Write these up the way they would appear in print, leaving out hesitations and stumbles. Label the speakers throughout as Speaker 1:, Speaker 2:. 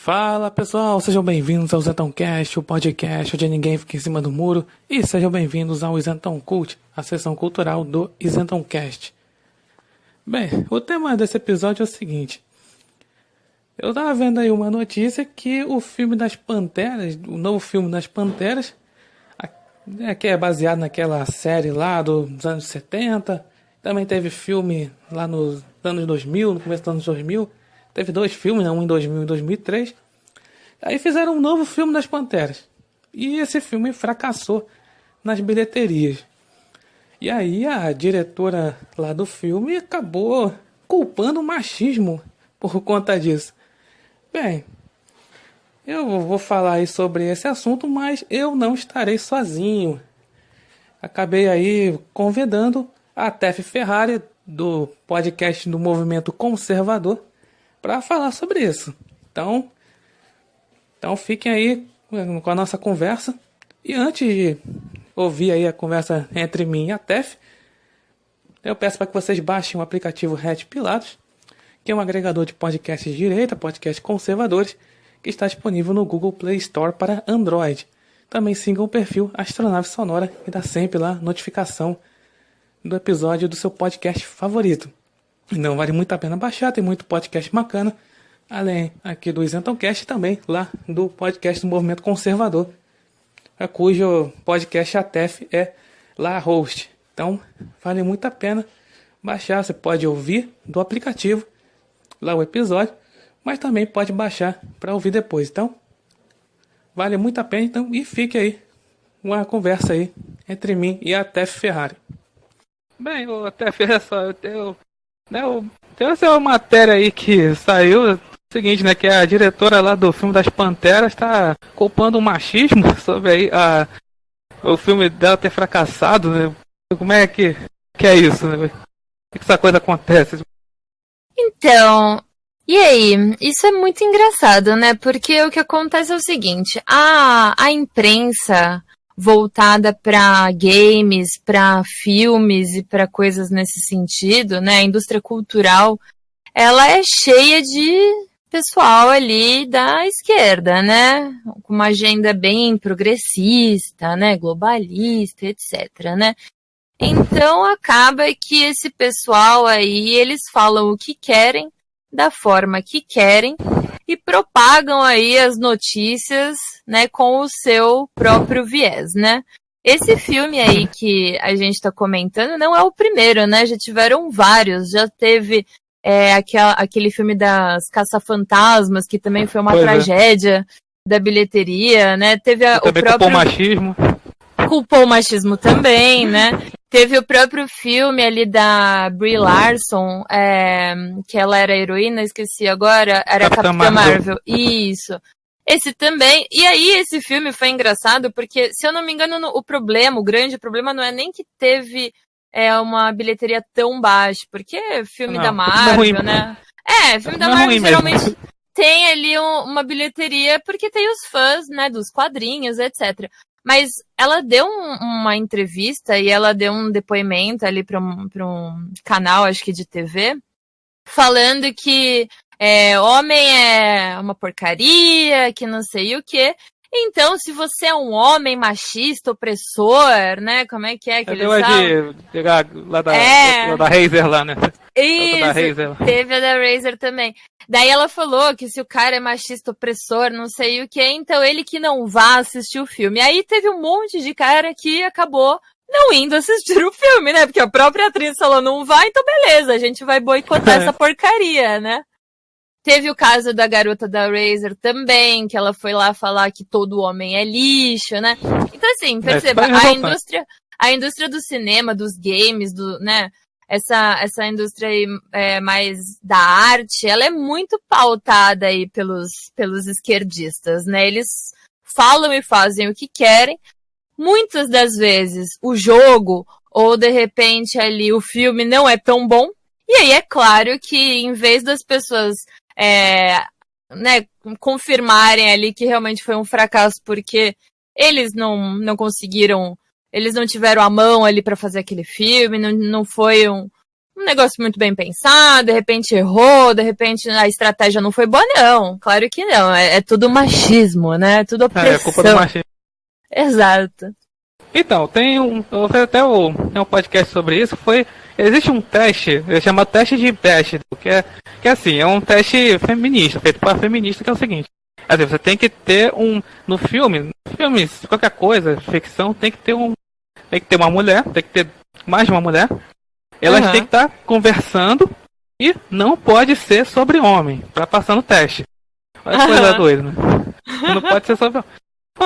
Speaker 1: Fala pessoal, sejam bem-vindos ao Isentãocast, o podcast onde ninguém fica em cima do muro, e sejam bem-vindos ao Isentão Cult, a seção cultural do Isentãocast. Bem, o tema desse episódio é o seguinte: eu tava vendo aí uma notícia que o filme das Panteras, o novo filme das Panteras, que é baseado naquela série lá dos anos 70, também teve filme lá nos anos 2000, no começo dos anos 2000, teve dois filmes, né? Um em 2000 e 2003. Aí fizeram um novo filme das Panteras. E esse filme fracassou nas bilheterias. E aí a diretora lá do filme acabou culpando o machismo por conta disso. Bem, eu vou falar aí sobre esse assunto, mas eu não estarei sozinho. Acabei aí convidando a Tef Ferrari, do podcast do Movimento Conservador, para falar sobre isso. Então fiquem aí com a nossa conversa. E antes de ouvir aí a conversa entre mim e a Tef, eu peço para que vocês baixem o aplicativo Red Pilatos, que é um agregador de podcasts de direita, podcasts conservadores, que está disponível no Google Play Store para Android. Também sigam o perfil Astronave Sonora, que dá sempre lá notificação do episódio do seu podcast favorito. Não vale muito a pena baixar, tem muito podcast bacana, além aqui do Isentãocast, também lá do podcast do Movimento Conservador, cujo podcast a Tef é lá host. Então vale muito a pena baixar, você pode ouvir do aplicativo lá o episódio, mas também pode baixar para ouvir depois. Então vale muito a pena, então, e fique aí uma conversa aí entre mim e a Tef Ferrari. Bem, Tef, olha só, eu tenho essa matéria aí que saiu, o seguinte, né, que a diretora lá do filme das Panteras está culpando o machismo sobre aí o filme dela ter fracassado, né? Como é que é isso, né? Por que essa coisa acontece?
Speaker 2: Então, e aí? Isso é muito engraçado, né? Porque o que acontece é o seguinte, a imprensa voltada para games, para filmes e para coisas nesse sentido, né? A indústria cultural, ela é cheia de pessoal ali da esquerda, né? Com uma agenda bem progressista, né? Globalista, etc, né? Então acaba que esse pessoal aí, eles falam o que querem, da forma que querem, e propagam aí as notícias, né, com o seu próprio viés, né? Esse filme aí que a gente tá comentando não é o primeiro, né? Já tiveram vários, já teve aquele filme das Caça-Fantasmas, que também foi uma tragédia da bilheteria, né? Teve o próprio...
Speaker 1: Culpou o machismo.
Speaker 2: Culpou o machismo também, né? Teve o próprio filme ali da Brie Larson, que ela era heroína, esqueci agora, era Capitã Marvel. Isso. Esse também. E aí esse filme foi engraçado porque, se eu não me engano, o grande problema não é nem que teve uma bilheteria tão baixa, porque filme da Marvel, né? Filme da Marvel geralmente tem ali uma bilheteria porque tem os fãs, né, dos quadrinhos, etc. Mas ela deu uma entrevista e ela deu um depoimento ali para um canal, acho que de TV, falando que homem é uma porcaria, que não sei o quê. Então, se você é um homem machista, opressor, né? Como é que ele
Speaker 1: sabe? Lá da Razer lá, né?
Speaker 2: Isso, teve a da Razer também. Daí ela falou que se o cara é machista, opressor, não sei o que, então ele que não vá assistir o filme. Aí teve um monte de cara que acabou não indo assistir o filme, né? Porque a própria atriz falou, não vai, então beleza, a gente vai boicotar essa porcaria, né? Teve o caso da garota da Razer também, que ela foi lá falar que todo homem é lixo, né? Então assim, perceba, a indústria do cinema, dos games, né? Essa indústria aí, mais da arte, ela é muito pautada aí pelos esquerdistas, né? Eles falam e fazem o que querem. Muitas das vezes o jogo, ou de repente ali o filme não é tão bom. E aí é claro que em vez das pessoas né, confirmarem ali que realmente foi um fracasso porque eles não conseguiram, eles não tiveram a mão ali para fazer aquele filme, não foi um negócio muito bem pensado, de repente errou, de repente a estratégia não foi boa, não. Claro que não. É tudo machismo, né? É tudo opressão.
Speaker 1: É culpa do machismo.
Speaker 2: Exato.
Speaker 1: Então, eu fiz até tem um podcast sobre isso, existe um teste, chamado teste de Bechdel, que é assim, é um teste feminista, feito para feminista, que é o seguinte, assim, você tem que ter no filmes, qualquer coisa, ficção, tem que ter uma mulher, tem que ter mais de uma mulher, elas têm que estar conversando e não pode ser sobre homem, para passar no teste. Olha que coisa doida, né? Não pode ser sobre homem.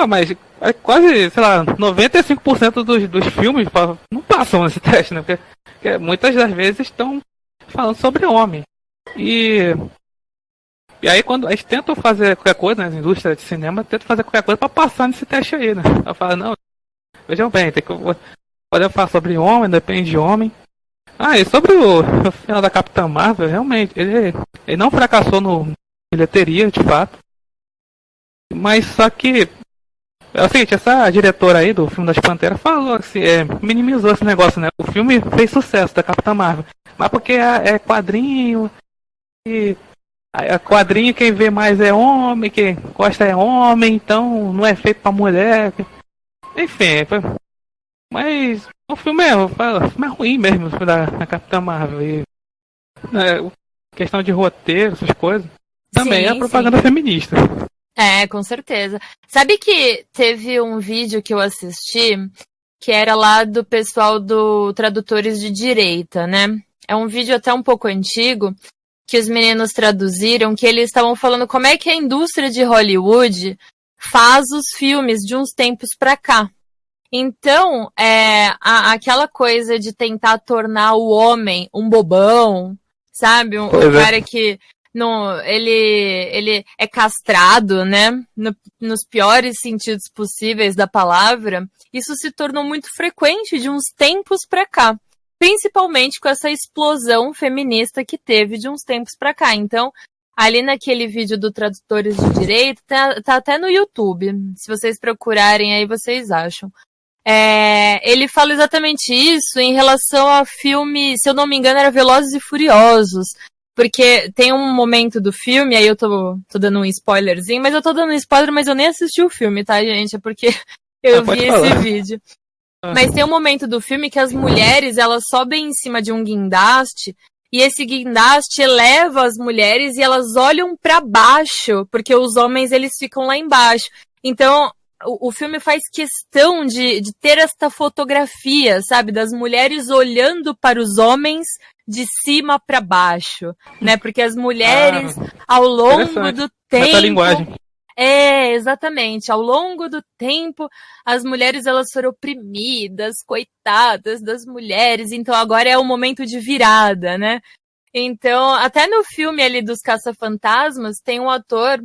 Speaker 1: Mas quase, sei lá, 95% dos filmes não passam nesse teste, né? Porque muitas das vezes estão falando sobre homem. E aí quando eles tentam fazer qualquer coisa, né, nas indústrias de cinema, tentam fazer qualquer coisa pra passar nesse teste aí, né? Ela fala, não, vejam bem, pode falar sobre homem, depende de homem. E sobre o final da Capitã Marvel, realmente, ele não fracassou no bilheteria, de fato. Mas só que é o seguinte, essa diretora aí do filme das Panteras falou assim, minimizou esse negócio, né? O filme fez sucesso da Capitã Marvel, mas porque é quadrinho, e quadrinho quem vê mais é homem, quem gosta é homem, então não é feito pra mulher. Enfim, mas o filme é ruim mesmo, o filme da Capitã Marvel. E, questão de roteiro, essas coisas, também é propaganda feminista.
Speaker 2: Com certeza. Sabe que teve um vídeo que eu assisti que era lá do pessoal do Tradutores de Direita, né? É um vídeo até um pouco antigo que os meninos traduziram, que eles estavam falando como é que a indústria de Hollywood faz os filmes de uns tempos pra cá. Então, aquela coisa de tentar tornar o homem um bobão, sabe? Um cara que... ele é castrado, né? Nos piores sentidos possíveis da palavra. Isso se tornou muito frequente de uns tempos pra cá. Principalmente com essa explosão feminista que teve de uns tempos pra cá. Então, ali naquele vídeo do Tradutores de Direito, tá até no YouTube. Se vocês procurarem aí, vocês acham. Ele fala exatamente isso em relação a filme, se eu não me engano, era Velozes e Furiosos. Porque tem um momento do filme, aí eu tô dando um spoilerzinho, mas eu tô dando um spoiler, mas eu nem assisti o filme, tá, gente? É porque eu vi esse vídeo. Mas tem um momento do filme que as mulheres, elas sobem em cima de um guindaste, e esse guindaste eleva as mulheres e elas olham pra baixo, porque os homens, eles ficam lá embaixo. Então, o filme faz questão de ter esta fotografia, sabe? Das mulheres olhando para os homens de cima para baixo, né? Porque as mulheres, ao longo do tempo...
Speaker 1: Essa linguagem.
Speaker 2: Exatamente. Ao longo do tempo, as mulheres, elas foram oprimidas, coitadas das mulheres. Então, agora é o momento de virada, né? Então, até no filme ali dos Caça-Fantasmas, tem um ator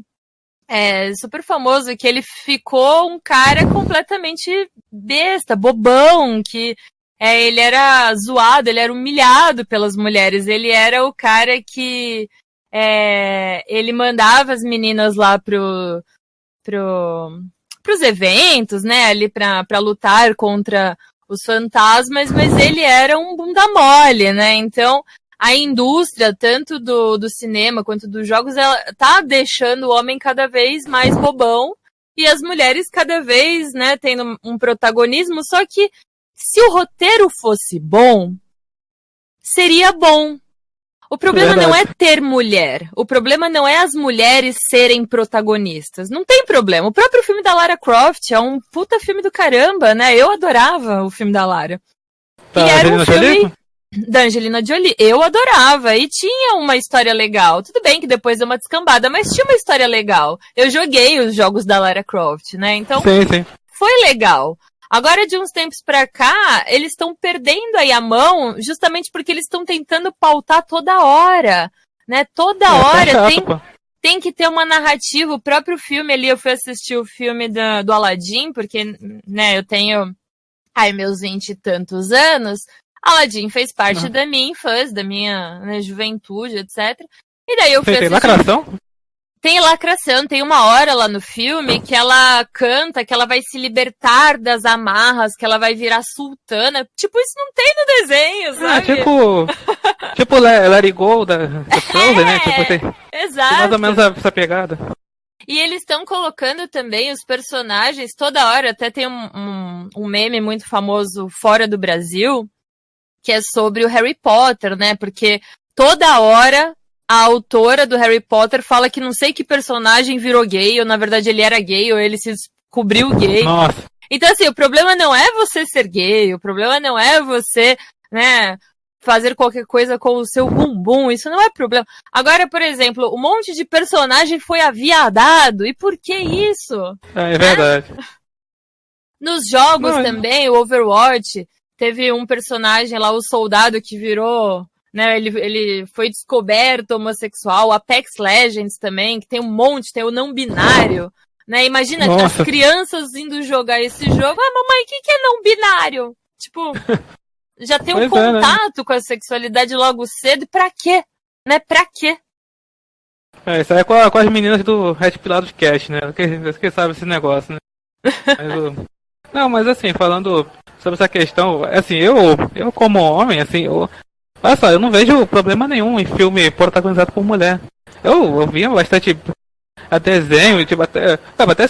Speaker 2: super famoso que ele ficou um cara completamente besta, bobão, que... ele era zoado, ele era humilhado pelas mulheres. Ele era o cara que ele mandava as meninas lá pros eventos, né? Ali pra lutar contra os fantasmas, mas ele era um bunda mole, né? Então, a indústria, tanto do cinema quanto dos jogos, ela tá deixando o homem cada vez mais bobão e as mulheres cada vez, né, tendo um protagonismo, só que se o roteiro fosse bom, seria bom. O problema não é ter mulher. O problema não é as mulheres serem protagonistas. Não tem problema. O próprio filme da Lara Croft é um puta filme do caramba, né? Eu adorava o filme da Lara. E era um filme da Angelina Jolie. Eu adorava. E tinha uma história legal. Tudo bem que depois deu uma descambada, mas tinha uma história legal. Eu joguei os jogos da Lara Croft, né? Então,
Speaker 1: sim.
Speaker 2: Foi legal. Agora, de uns tempos pra cá, eles estão perdendo aí a mão justamente porque eles estão tentando pautar toda hora, né? Toda hora tem que ter uma narrativa. O próprio filme ali, eu fui assistir o filme do Aladdin, porque, né, eu tenho meus 20 e tantos anos. Aladdin fez parte da minha infância, da minha, né, juventude, etc. E daí eu fui assistir...
Speaker 1: lacração?
Speaker 2: Tem lacração, tem uma hora lá no filme que ela canta que ela vai se libertar das amarras, que ela vai virar sultana. Tipo, isso não tem no desenho, sabe?
Speaker 1: Tipo Let It Go da Frozen, né? Tipo, tem
Speaker 2: exato.
Speaker 1: mais ou menos essa pegada.
Speaker 2: E eles estão colocando também os personagens toda hora. Até tem um meme muito famoso fora do Brasil, que é sobre o Harry Potter, né? Porque toda hora a autora do Harry Potter fala que não sei que personagem virou gay, ou na verdade ele era gay, ou ele se descobriu gay.
Speaker 1: Nossa.
Speaker 2: Então, assim, o problema não é você ser gay, o problema não é você, né, fazer qualquer coisa com o seu bumbum, isso não é problema. Agora, por exemplo, um monte de personagem foi aviadado, e por que isso?
Speaker 1: É verdade.
Speaker 2: Nos jogos também, o Overwatch, teve um personagem lá, o soldado, que virou, né, ele foi descoberto homossexual, Apex Legends também, que tem um monte, tem o não binário, né, imagina as crianças indo jogar esse jogo, mamãe, o que é não binário? Tipo, já tem um contato com a sexualidade logo cedo, e pra quê? Né, pra quê?
Speaker 1: Isso aí é com as meninas do Red Pilados Cast, né, que sabe esse negócio, né. Não, mas assim, falando sobre essa questão, assim, eu como homem, assim, olha só, eu não vejo problema nenhum em filme protagonizado por mulher. Eu via bastante a desenho, tipo, até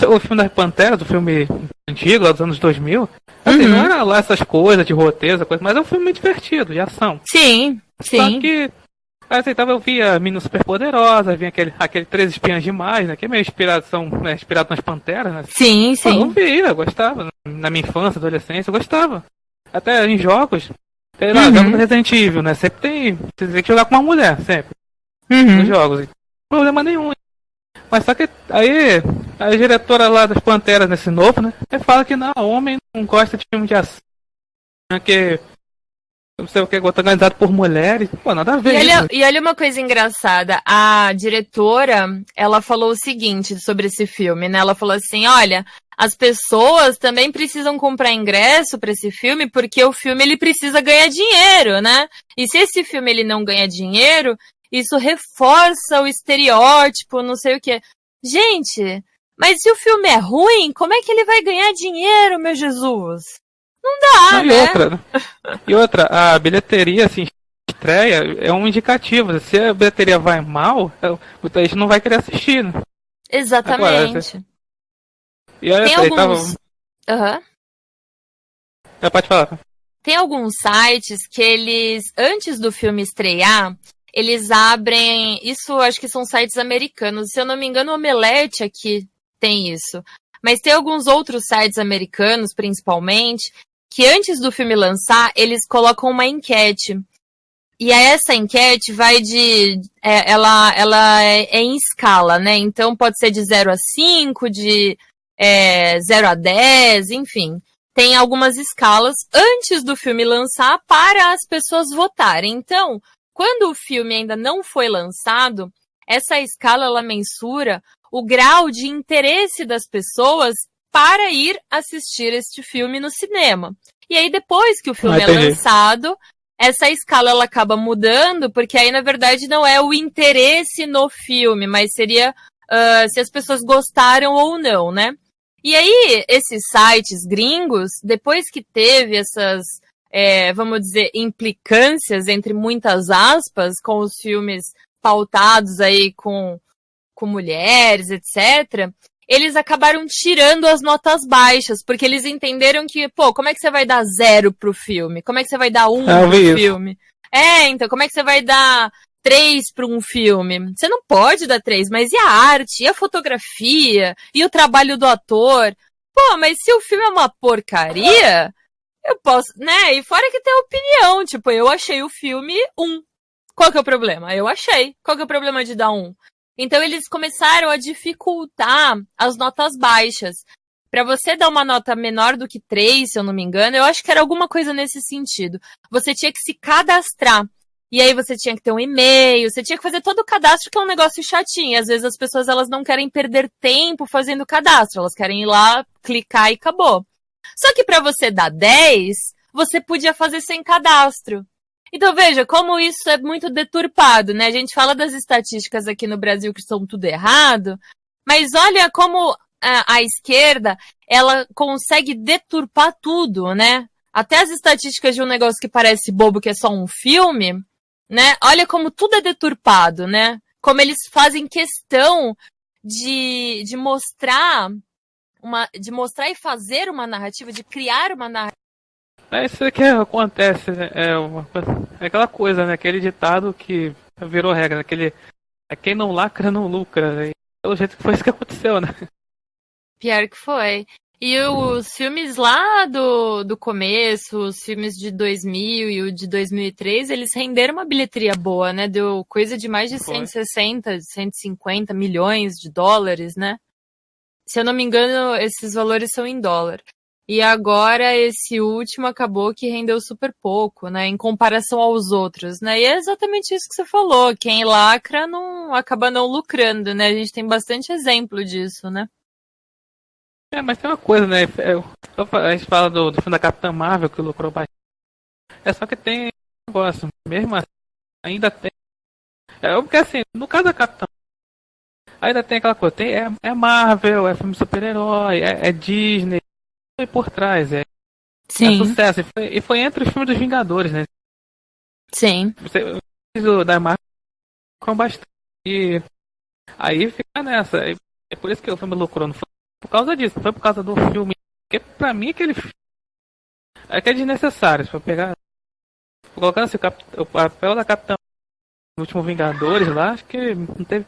Speaker 1: o filme das Panteras, o filme antigo, lá dos anos 2000, assim, não era lá essas coisas de roteiro, mas é um filme divertido, de ação.
Speaker 2: Sim.
Speaker 1: Só que, assim, eu via Meninas Superpoderosas, vinha aquele 13 Espiãs Demais, né, que é meio inspirado nas Panteras, né.
Speaker 2: Sim.
Speaker 1: Eu via, eu gostava, na minha infância, adolescência, eu gostava. Até em jogos, sei lá, jogos do Resident Evil, né, sempre você tem que jogar com uma mulher, sempre, nos jogos, não problema nenhum. Mas só que aí a diretora lá das Panteras nesse novo, né? Fala que não, homem não gosta de filme de ação. Que não sei o que é organizado por mulheres. Pô, nada a ver.
Speaker 2: E olha uma coisa engraçada. A diretora, ela falou o seguinte sobre esse filme, né? Ela falou assim, olha, as pessoas também precisam comprar ingresso para esse filme porque o filme ele precisa ganhar dinheiro, né? E se esse filme ele não ganha dinheiro, isso reforça o estereótipo, não sei o que. Gente, mas se o filme é ruim, como é que ele vai ganhar dinheiro, meu Jesus? Não dá, né?
Speaker 1: E outra, a bilheteria, assim, estreia é um indicativo. Se a bilheteria vai mal, a gente não vai querer assistir, né?
Speaker 2: Exatamente.
Speaker 1: Agora, e olha,
Speaker 2: tem alguns...
Speaker 1: Pode falar.
Speaker 2: Tem alguns sites que eles, antes do filme estrear, eles abrem, isso acho que são sites americanos, se eu não me engano o Omelete aqui tem isso, mas tem alguns outros sites americanos, principalmente, que antes do filme lançar, eles colocam uma enquete, e essa enquete vai ela é em escala, né, então pode ser de 0 a 5, de 0 a 10, enfim, tem algumas escalas antes do filme lançar para as pessoas votarem, então... Quando o filme ainda não foi lançado, essa escala ela mensura o grau de interesse das pessoas para ir assistir este filme no cinema. E aí depois que o filme é lançado, essa escala ela acaba mudando, porque aí na verdade não é o interesse no filme, mas seria se as pessoas gostaram ou não, né? E aí esses sites gringos, depois que teve essas... vamos dizer, implicâncias, entre muitas aspas, com os filmes pautados aí com mulheres, etc., eles acabaram tirando as notas baixas, porque eles entenderam que, como é que você vai dar 0 pro filme? Como é que você vai dar 1 pro filme? Então, como é que você vai dar 3 para um filme? Você não pode dar 3, mas e a arte, e a fotografia, e o trabalho do ator? Mas se o filme é uma porcaria... Eu posso, né? E fora que tem opinião, tipo, eu achei o filme 1. Qual que é o problema? Eu achei. Qual que é o problema de dar 1? Então eles começaram a dificultar as notas baixas. Pra você dar uma nota menor do que 3, se eu não me engano, eu acho que era alguma coisa nesse sentido. Você tinha que se cadastrar. E aí você tinha que ter um e-mail, você tinha que fazer todo o cadastro, que é um negócio chatinho. E às vezes as pessoas elas não querem perder tempo fazendo cadastro, elas querem ir lá, clicar e acabou. Só que para você dar 10, você podia fazer sem cadastro. Então veja, como isso é muito deturpado, né? A gente fala das estatísticas aqui no Brasil que estão tudo errado, mas olha como a esquerda, ela consegue deturpar tudo, né? Até as estatísticas de um negócio que parece bobo, que é só um filme, né? Olha como tudo é deturpado, né? Como eles fazem questão de mostrar e fazer uma narrativa, de criar uma narrativa.
Speaker 1: É isso que acontece, né? É aquela coisa, né? Aquele ditado que virou regra, quem não lacra não lucra, né? Pelo jeito que foi isso que aconteceu, né?
Speaker 2: Pior que foi. E os filmes lá do começo, os filmes de 2000 e o de 2003, eles renderam uma bilheteria boa, né? Deu coisa de mais de 160, 150 milhões de dólares, né? Se eu não me engano, esses valores são em dólar. E agora esse último acabou que rendeu super pouco, né? Em comparação aos outros, né? E é exatamente isso que você falou. Quem lacra acaba não lucrando, né? A gente tem bastante exemplo disso, né?
Speaker 1: Mas tem uma coisa, né? A gente fala do filme da Capitã Marvel que lucrou bastante. É só que tem um negócio, mesmo assim, ainda tem. Porque assim, no caso da Capitã ainda tem aquela coisa, é Marvel, é filme de super-herói, é Disney, foi por trás, é sucesso. E foi entre os filmes dos Vingadores, né?
Speaker 2: Sim.
Speaker 1: O da Marvel lucrou bastante. E aí fica nessa. É por isso que o filme lucrou, não foi por causa disso, não foi por causa do filme. Porque pra mim aquele filme é que é desnecessário. Se for pegar. Colocando assim, o papel da Capitã no último Vingadores lá, acho que não teve.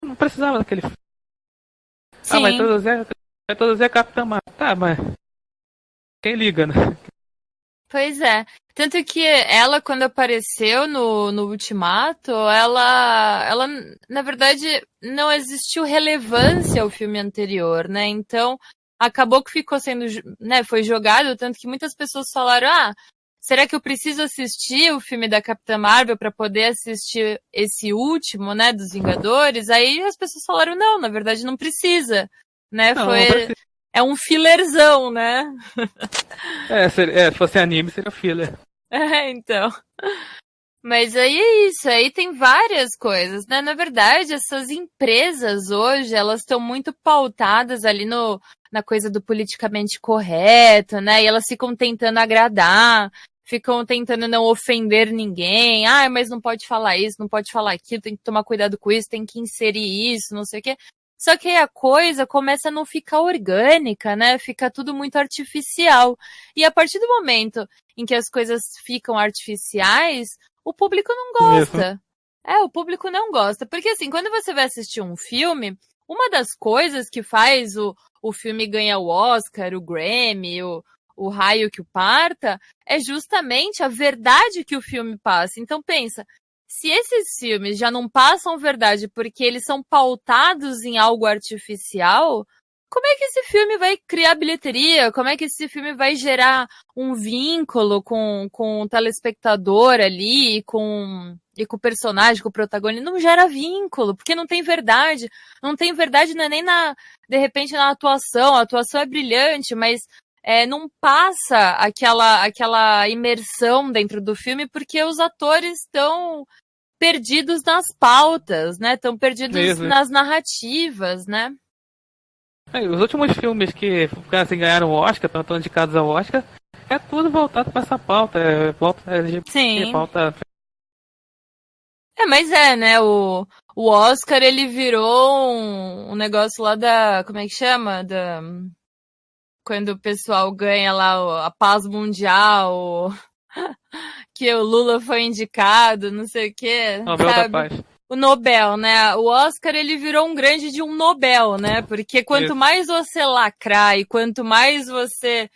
Speaker 1: Não precisava daquele filme.
Speaker 2: Sim.
Speaker 1: Vai introduzir a Capitã Marvel. Tá, mas. Quem liga, né?
Speaker 2: Pois é. Tanto que ela, quando apareceu no Ultimato, ela, na verdade, não existiu relevância ao filme anterior, né? Então, acabou que ficou sendo, né, foi jogado, tanto que muitas pessoas falaram, será que eu preciso assistir o filme da Capitã Marvel para poder assistir esse último, né, dos Vingadores? Aí as pessoas falaram, não, na verdade não precisa, né?
Speaker 1: Não,
Speaker 2: é um fillerzão, né?
Speaker 1: Se fosse anime, seria filler.
Speaker 2: Então. Mas aí é isso, aí tem várias coisas, né? Na verdade, essas empresas hoje, elas estão muito pautadas ali na coisa do politicamente correto, né? E elas ficam tentando agradar, ficam tentando não ofender ninguém. Mas não pode falar isso, não pode falar aquilo, tem que tomar cuidado com isso, tem que inserir isso, não sei o quê. Só que aí a coisa começa a não ficar orgânica, né? Fica tudo muito artificial. E a partir do momento em que as coisas ficam artificiais, o público não gosta. O público não gosta. Porque assim, quando você vai assistir um filme, uma das coisas que faz o filme ganhar o Oscar, o Grammy, o raio que o parta, é justamente a verdade que o filme passa. Então pensa, se esses filmes já não passam verdade porque eles são pautados em algo artificial, como é que esse filme vai criar bilheteria? Como é que esse filme vai gerar um vínculo com o telespectador ali e com o personagem, com o protagonista? Não gera vínculo, porque não tem verdade. Não tem verdade não é nem de repente na atuação. A atuação é brilhante, mas não passa aquela imersão dentro do filme porque os atores estão perdidos nas pautas, né? Estão perdidos nas narrativas, né?
Speaker 1: Os últimos filmes que assim, ganharam o Oscar, estão indicados ao Oscar, é tudo voltado para essa pauta. Pauta LGBT,
Speaker 2: Sim.
Speaker 1: pauta...
Speaker 2: Mas né? O Oscar, ele virou um negócio lá da... Como é que chama? Quando o pessoal ganha lá a paz mundial, que o Lula foi indicado, não sei o quê.
Speaker 1: Nobel da Paz.
Speaker 2: O Nobel, né? O Oscar, ele virou um grande de um Nobel, né? Porque quanto mais você lacrar e quanto mais você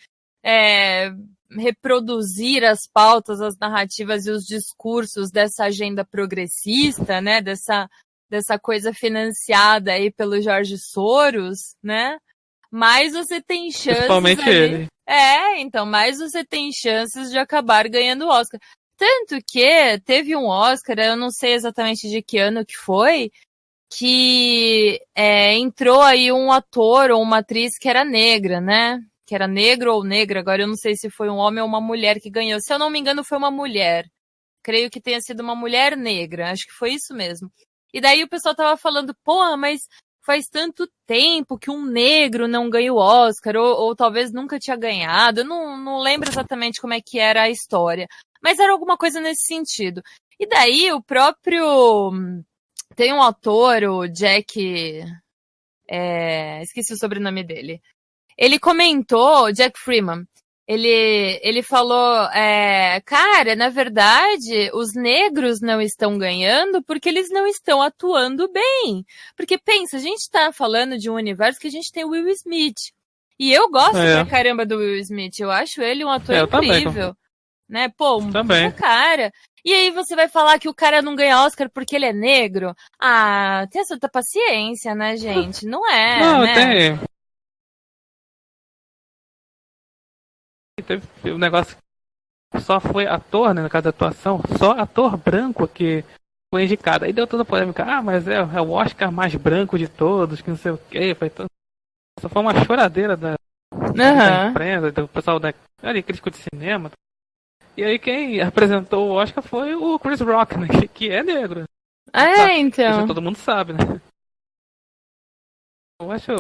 Speaker 2: reproduzir as pautas, as narrativas e os discursos dessa agenda progressista, né? Dessa coisa financiada aí pelo Jorge Soros, né? Mais você tem chances...
Speaker 1: Principalmente ele.
Speaker 2: Então, mais você tem chances de acabar ganhando o Oscar. Tanto que teve um Oscar, eu não sei exatamente de que ano que foi, que entrou aí um ator ou uma atriz que era negra, né? Que era negro ou negra, agora eu não sei se foi um homem ou uma mulher que ganhou. Se eu não me engano, foi uma mulher. Creio que tenha sido uma mulher negra, acho que foi isso mesmo. E daí o pessoal tava falando, mas faz tanto tempo que um negro não ganha o Oscar, ou talvez nunca tinha ganhado. Eu não lembro exatamente como é que era a história. Mas era alguma coisa nesse sentido. E daí o próprio... Tem um autor, o Jack... esqueci o sobrenome dele. Ele comentou, Jack Freeman, ele falou, cara, na verdade, os negros não estão ganhando porque eles não estão atuando bem. Porque pensa, a gente tá falando de um universo que a gente tem o Will Smith. E eu gosto pra caramba do Will Smith, eu acho ele um ator incrível. Né? Pô, um cara. E aí você vai falar que o cara não ganha Oscar porque ele é negro? Ah, tem essa paciência, né, gente? Não é, não, né?
Speaker 1: Teve um negócio que só foi ator, né, no caso da atuação, só ator branco que foi indicado. Aí deu toda a polêmica, mas é o Oscar mais branco de todos, que não sei o quê. Só foi uma choradeira da imprensa, do pessoal ali, crítico de cinema. E aí quem apresentou o Oscar foi o Chris Rock, né, que é negro.
Speaker 2: Então.
Speaker 1: Isso todo mundo sabe, né? Eu acho...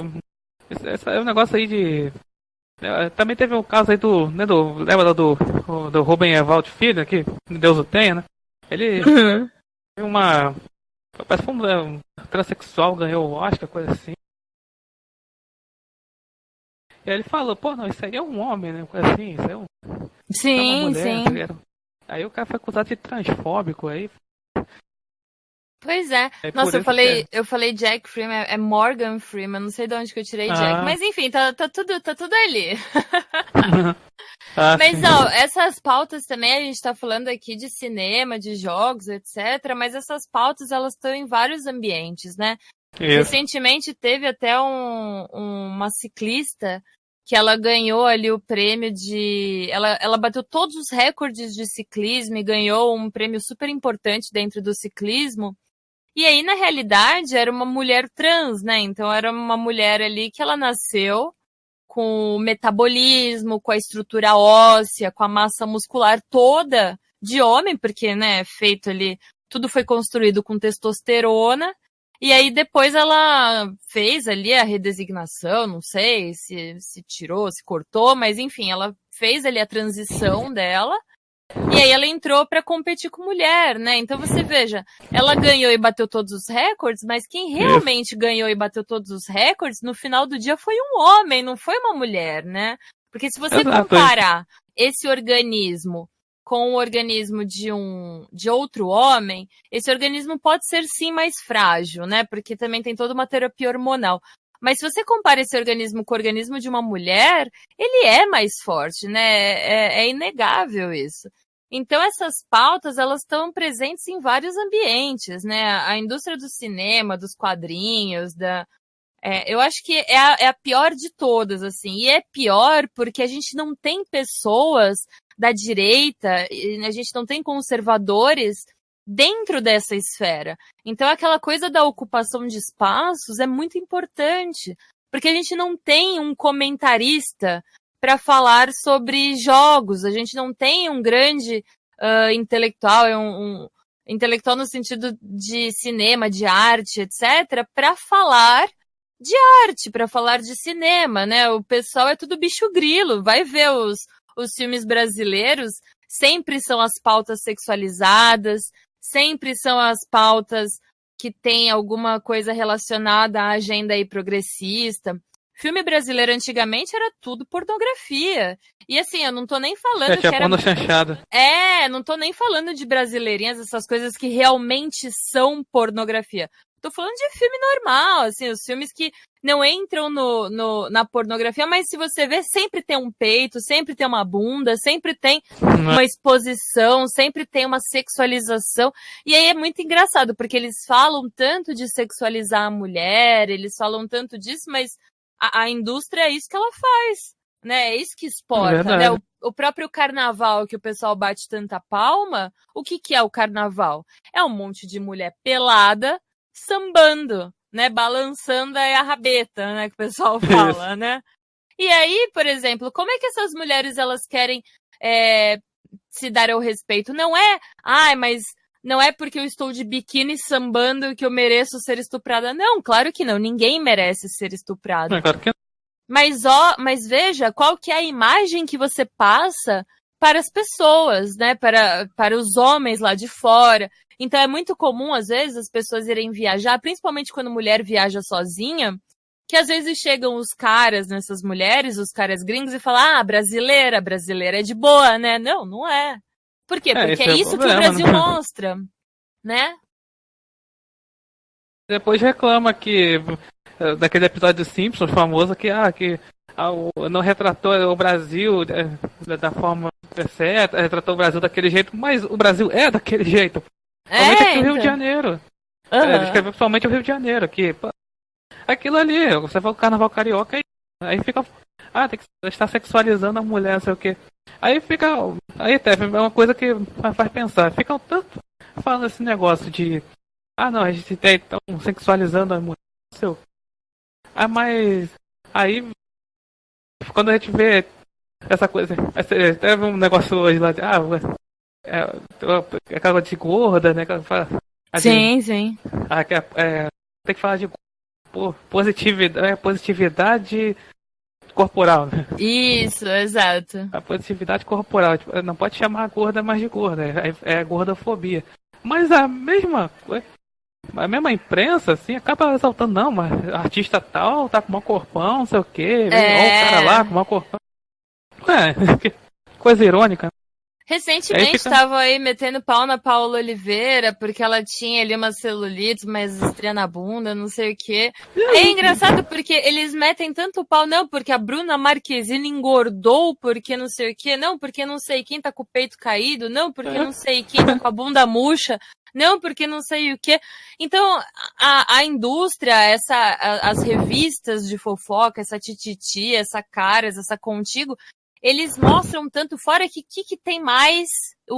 Speaker 1: Esse é um negócio aí de... Também teve o caso aí lembra do Ruben Evald Filho, que Deus o tenha, né? Ele teve parece que um transexual ganhou o Oscar, coisa assim. E aí ele falou, não, isso aí é um homem, né? Coisa assim, isso é um...
Speaker 2: Sim,
Speaker 1: uma mulher,
Speaker 2: sim.
Speaker 1: Tá. Aí o cara foi acusado de transfóbico aí.
Speaker 2: Pois é. Nossa, eu falei Jack Freeman, é Morgan Freeman, não sei de onde que eu tirei Jack. Mas enfim, tá tudo ali. Mas não, essas pautas também, a gente tá falando aqui de cinema, de jogos, etc. Mas essas pautas, elas estão em vários ambientes, né? Isso. Recentemente teve até uma ciclista que ela ganhou ali o prêmio de... Ela bateu todos os recordes de ciclismo e ganhou um prêmio super importante dentro do ciclismo. E aí, na realidade, era uma mulher trans, né? Então, era uma mulher ali que ela nasceu com o metabolismo, com a estrutura óssea, com a massa muscular toda de homem, porque, né, feito ali, tudo foi construído com testosterona. E aí, depois ela fez ali a redesignação, não sei se tirou, se cortou, mas enfim, ela fez ali a transição dela. E aí ela entrou para competir com mulher, né? Então você veja, ela ganhou e bateu todos os recordes, mas quem realmente ganhou e bateu todos os recordes, no final do dia foi um homem, não foi uma mulher, né? Porque se você comparar esse organismo com o organismo de outro homem, esse organismo pode ser sim mais frágil, né? Porque também tem toda uma terapia hormonal. Mas se você compara esse organismo com o organismo de uma mulher, ele é mais forte, né? É inegável isso. Então, essas pautas, elas estão presentes em vários ambientes, né? A indústria do cinema, dos quadrinhos, eu acho que é a pior de todas, assim. E é pior porque a gente não tem pessoas da direita, a gente não tem conservadores dentro dessa esfera. Então, aquela coisa da ocupação de espaços é muito importante, porque a gente não tem um comentarista para falar sobre jogos, a gente não tem um grande intelectual, um intelectual no sentido de cinema, de arte, etc., para falar de arte, para falar de cinema, né? O pessoal é tudo bicho grilo, vai ver os filmes brasileiros, sempre são as pautas sexualizadas, sempre são as pautas que tem alguma coisa relacionada à agenda aí progressista. Filme brasileiro antigamente era tudo pornografia. E assim, eu não tô nem falando que era...
Speaker 1: chanchada.
Speaker 2: Não tô nem falando de brasileirinhas, essas coisas que realmente são pornografia. Tô falando de filme normal, assim, os filmes que não entram na pornografia, mas se você ver, sempre tem um peito, sempre tem uma bunda, sempre tem uma exposição, sempre tem uma sexualização. E aí é muito engraçado, porque eles falam tanto de sexualizar a mulher, eles falam tanto disso, mas a indústria é isso que ela faz, né? É isso que exporta, né? O próprio carnaval que o pessoal bate tanta palma, o que é o carnaval? É um monte de mulher pelada, sambando, né? Balançando a rabeta, né? Que o pessoal fala, né? E aí, por exemplo, como é que essas mulheres, elas querem se dar ao respeito? Não é, mas não é porque eu estou de biquíni sambando que eu mereço ser estuprada. Não, claro que não. Ninguém merece ser estuprado.
Speaker 1: Claro que não.
Speaker 2: Mas veja, qual que é a imagem que você passa para as pessoas, né? Para os homens lá de fora. Então é muito comum, às vezes, as pessoas irem viajar, principalmente quando mulher viaja sozinha, que às vezes chegam os caras nessas mulheres, os caras gringos, e falam, brasileira é de boa, né? Não, não é. Por quê? Porque é isso problema, que o Brasil mostra, né?
Speaker 1: Depois reclama que, daquele episódio dos Simpsons famoso, que não retratou o Brasil da forma certa, retratou o Brasil daquele jeito, mas o Brasil é daquele jeito. Somente aqui no Rio de Janeiro. Ele escreveu somente o Rio de Janeiro, que aquilo ali, você vai o carnaval carioca, aí fica, tem que estar sexualizando a mulher, não sei o que. Aí fica, é uma coisa que faz pensar, fica um tanto falando esse negócio de, não, a gente estão sexualizando a mulher, não sei o que. Mas, aí, quando a gente vê essa coisa, teve um negócio hoje lá de, aquela de gorda, né,
Speaker 2: sim.
Speaker 1: Tem que falar de positividade corporal, né?
Speaker 2: Isso, exato.
Speaker 1: A positividade corporal. Tipo, não pode chamar a gorda mais de gorda. É gordofobia. Mas a mesma imprensa, assim, acaba exaltando, não, mas artista tal tá com um corpão, não sei o quê. Olha o cara lá com um corpão. Coisa irônica.
Speaker 2: Recentemente estavam aí metendo pau na Paola Oliveira, porque ela tinha ali uma celulite, mais estria na bunda, não sei o quê. É engraçado porque eles metem tanto pau, não, porque a Bruna Marquezine engordou, porque não sei o quê, não, porque não sei quem tá com o peito caído, não, porque não sei quem tá com a bunda murcha, não, porque não sei o quê. Então, a indústria, as revistas de fofoca, essa Tititi, essa Caras, essa Contigo, eles mostram tanto fora que o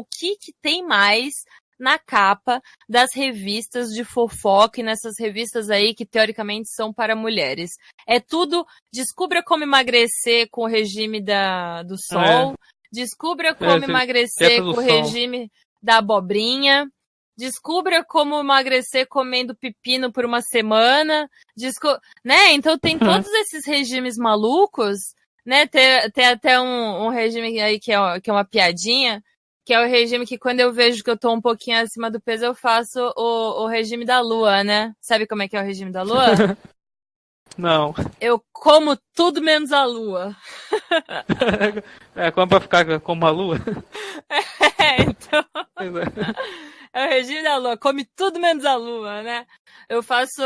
Speaker 2: que tem mais na capa das revistas de fofoca e nessas revistas aí que teoricamente são para mulheres. É tudo, descubra como emagrecer com o regime do sol, descubra como emagrecer com o regime da abobrinha, descubra como emagrecer comendo pepino por uma semana, né? Então tem todos esses regimes malucos, né, tem até um regime aí que é uma piadinha, que é o regime que quando eu vejo que eu tô um pouquinho acima do peso, eu faço o regime da lua, né? Sabe como é que é o regime da lua?
Speaker 1: Não.
Speaker 2: Eu como tudo menos a lua.
Speaker 1: Como pra ficar como a lua?
Speaker 2: Então... É o regime da lua, come tudo menos a lua, né? Eu faço...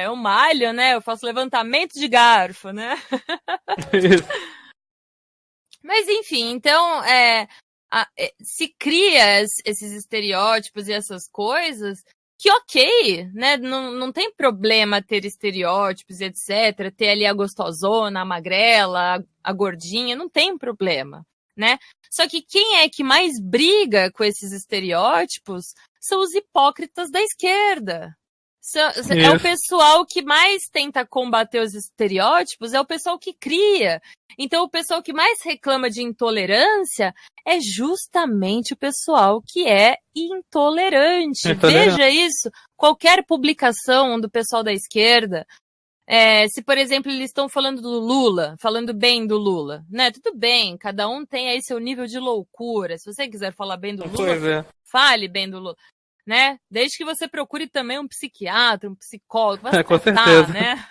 Speaker 2: eu malho, né? Eu faço levantamento de garfo, né? Mas enfim, então se cria esses estereótipos e essas coisas que ok, né? Não tem problema ter estereótipos, etc. Ter ali a gostosona, a magrela, a gordinha, não tem problema, né? Só que quem é que mais briga com esses estereótipos são os hipócritas da esquerda. É o pessoal que mais tenta combater os estereótipos, é o pessoal que cria. Então, o pessoal que mais reclama de intolerância é justamente o pessoal que é intolerante. Veja isso. Qualquer publicação do pessoal da esquerda, se, por exemplo, eles estão falando do Lula, falando bem do Lula, né? Tudo bem, cada um tem aí seu nível de loucura. Se você quiser falar bem do Lula, fale bem do Lula. Né? Desde que você procure também um psiquiatra, um psicólogo, vai
Speaker 1: com certeza,
Speaker 2: né?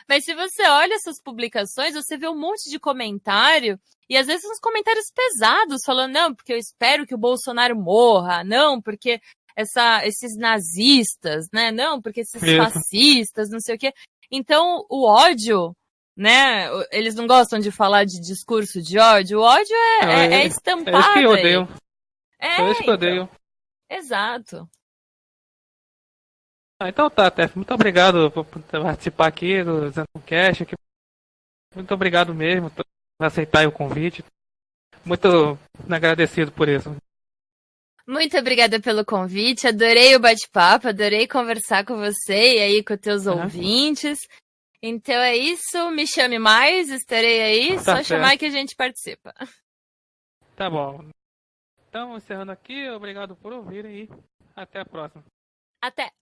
Speaker 2: Mas se você olha essas publicações, você vê um monte de comentário, e às vezes uns comentários pesados, falando, não, porque eu espero que o Bolsonaro morra, não, porque esses nazistas, né? Não, porque esses fascistas, não sei o quê. Então, o ódio, né? Eles não gostam de falar de discurso de ódio, o ódio é estampado.
Speaker 1: É isso que eu odeio. É isso que eu odeio.
Speaker 2: Exato.
Speaker 1: Então tá, Tef. Muito obrigado por participar aqui do Zentoncast. Muito obrigado mesmo por aceitar o convite. Muito agradecido por isso.
Speaker 2: Muito obrigada pelo convite. Adorei o bate-papo, adorei conversar com você e aí com os teus ouvintes. Então é isso. Me chame mais, estarei aí. Só certo. Chamar que a gente participa.
Speaker 1: Tá bom. Então, encerrando aqui, obrigado por ouvirem e até a próxima.
Speaker 2: Até!